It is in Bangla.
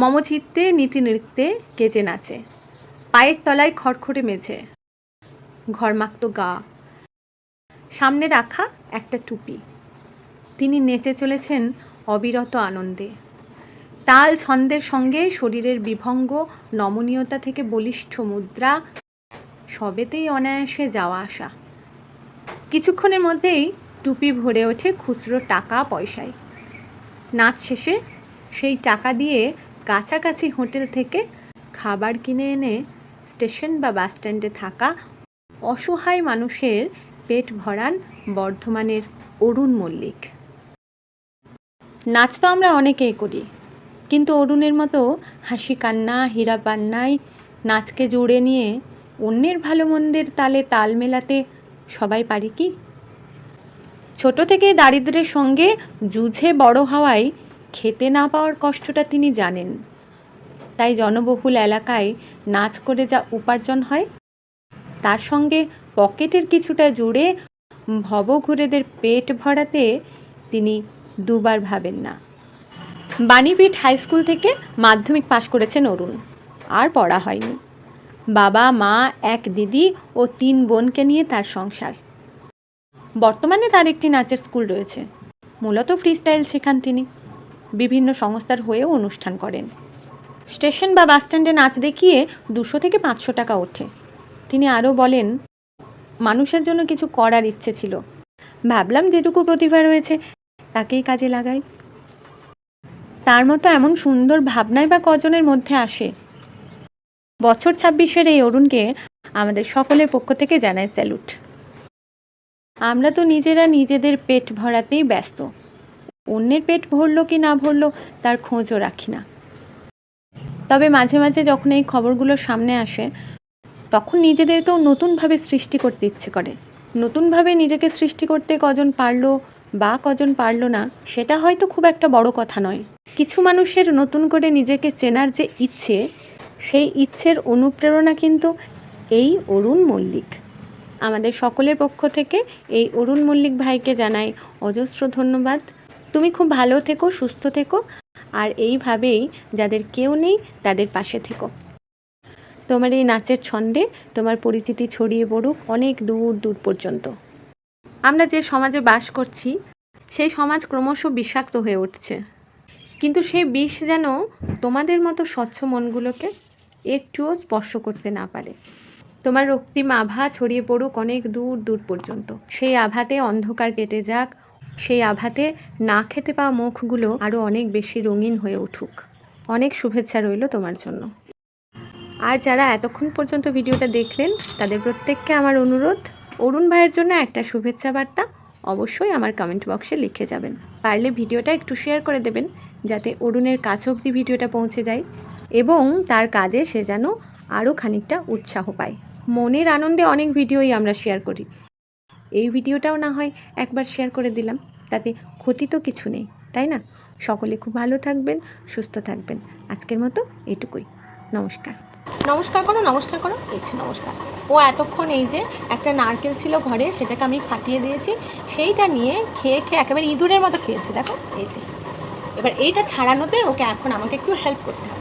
মমচিত্তে নীতিনৃত্যে কেজে নাচে, পায়ের তলায় খড়খড়ে মেঝে, ঘরমাক্ত গা, সামনে রাখা একটা টুপি। তিনি নেচে চলেছেন অবিরত আনন্দে। তাল ছন্দের সঙ্গে শরীরের বিভঙ্গ নমনীয়তা থেকে বলিষ্ঠ মুদ্রা সবেতেই অনায়াসে যাওয়া আসা। কিছুক্ষণের মধ্যেই টুপি ভরে ওঠে খুচরো টাকা পয়সায়। নাচ শেষে সেই টাকা দিয়ে কাছাকাছি হোটেল থেকে খাবার কিনে এনে স্টেশন বা বাস স্ট্যান্ডে থাকা অসহায় মানুষের পেট ভরান বর্ধমানের অরুণ মল্লিক। নাচ তো আমরা অনেকেই করি, কিন্তু অরুণের মতো হাসি কান্না হীরা পান্নায় নাচকে জুড়ে নিয়ে অন্যের ভালো মন্দের তালে তাল মেলাতে সবাই পারি কি? ছোট থেকে দারিদ্র্যের সঙ্গে যুঝে বড় হওয়ায় খেতে না পাওয়ার কষ্টটা তিনি জানেন। তাই জনবহুল এলাকায় নাচ করে যা উপার্জন হয় তার সঙ্গে পকেটের কিছুটা জুড়ে ভবঘুরেদের পেট ভরাতে তিনি দুবার ভাবেন না। বাণীপীঠ হাই স্কুল থেকে মাধ্যমিক পাশ করেছেন অরুণ, আর পড়া হয়নি। বাবা মা, এক দিদি ও 3 বোনকে নিয়ে তার সংসার। বর্তমানে তার একটি নাচের স্কুল রয়েছে। মূলত ফ্রি স্টাইল শেখান তিনি। বিভিন্ন সংস্থার হয়েও অনুষ্ঠান করেন। স্টেশন বা বাস স্ট্যান্ডে নাচ দেখিয়ে 200 থেকে 500 টাকা ওঠে। তিনি আরও বলেন, মানুষের জন্য কিছু করার ইচ্ছে ছিল, ভাবলাম যেটুকু প্রতিভা রয়েছে তাকেই কাজে লাগাই। তার মতো এমন সুন্দর ভাবনাই বা কজনের মধ্যে আসে? বছর 26-এর এই অরুণকে আমাদের সকলের পক্ষ থেকে জানাই স্যালুট। আমরা তো নিজেরা নিজেদের পেট ভরাতেই ব্যস্ত, অন্যের পেট ভরলো কি না ভরলো তার খোঁজও রাখি না। তবে মাঝে মাঝে যখন এই খবরগুলো সামনে আসে তখন নিজেদেরকেও নতুনভাবে সৃষ্টি করতে ইচ্ছে করে। নতুনভাবে নিজেকে সৃষ্টি করতে কজন পারলো বা কজন পারলো না সেটা হয়তো খুব একটা বড় কথা নয়। কিছু মানুষের নতুন করে নিজেকে চেনার যে ইচ্ছে, সেই ইচ্ছের অনুপ্রেরণা কিন্তু এই অরুণ মল্লিক। আমাদের সকলের পক্ষ থেকে এই অরুণ মল্লিক ভাইকে জানাই অজস্র ধন্যবাদ। তুমি খুব ভালো থেকো, সুস্থ থেকো, আর এইভাবেই যাদের কেউ নেই তাদের পাশে থেকো। তোমার এই নাচের ছন্দে তোমার পরিচিতি ছড়িয়ে পড়ুক অনেক দূর দূর পর্যন্ত। আমরা যে সমাজে বাস করছি সেই সমাজ ক্রমশ বিষাক্ত হয়ে উঠছে, কিন্তু সেই বিষ যেন তোমাদের মতো স্বচ্ছ মনগুলোকে একটুও স্পর্শ করতে না পারে। তোমার রক্তিম আভা ছড়িয়ে পড়ুক অনেক দূর দূর পর্যন্ত। সেই আভাতে অন্ধকার কেটে যাক, সেই আভাতে না খেতে পাওয়া মুখগুলো আরও অনেক বেশি রঙিন হয়ে উঠুক। অনেক শুভেচ্ছা রইল তোমার জন্য। আর যারা এতক্ষণ পর্যন্ত ভিডিওটা দেখলেন তাদের প্রত্যেককে আমার অনুরোধ, অরুণ ভাইয়ের জন্য একটা শুভেচ্ছা বার্তা অবশ্যই আমার কমেন্ট বক্সে লিখে যাবেন। পারলে ভিডিওটা একটু শেয়ার করে দেবেন যাতে অরুণের কাছে অবধি ভিডিওটা পৌঁছে যায় এবং তার কাজে সে যেন আরও খানিকটা উৎসাহ পায়। মনের আনন্দে অনেক ভিডিওই আমরা শেয়ার করি, এই ভিডিওটাও না হয় একবার শেয়ার করে দিলাম, তাতে ক্ষতি তো কিছু নেই, তাই না? সকলে খুব ভালো থাকবেন, সুস্থ থাকবেন। আজকের মতো এটুকুই। নমস্কার। নমস্কার করো, নমস্কার করো। এই নমস্কার। ও এতক্ষণ এই যে একটা নারকেল ছিল ঘরে, সেটাকে আমি ফাটিয়ে দিয়েছি, সেইটা নিয়ে খেয়ে খেয়ে একেবারে ইঁদুরের মতো খেয়েছে। দেখো এই যে, এবার এইটা ছাড়ানোতে ওকে এখন আমাকে একটু হেল্প করতে হবে।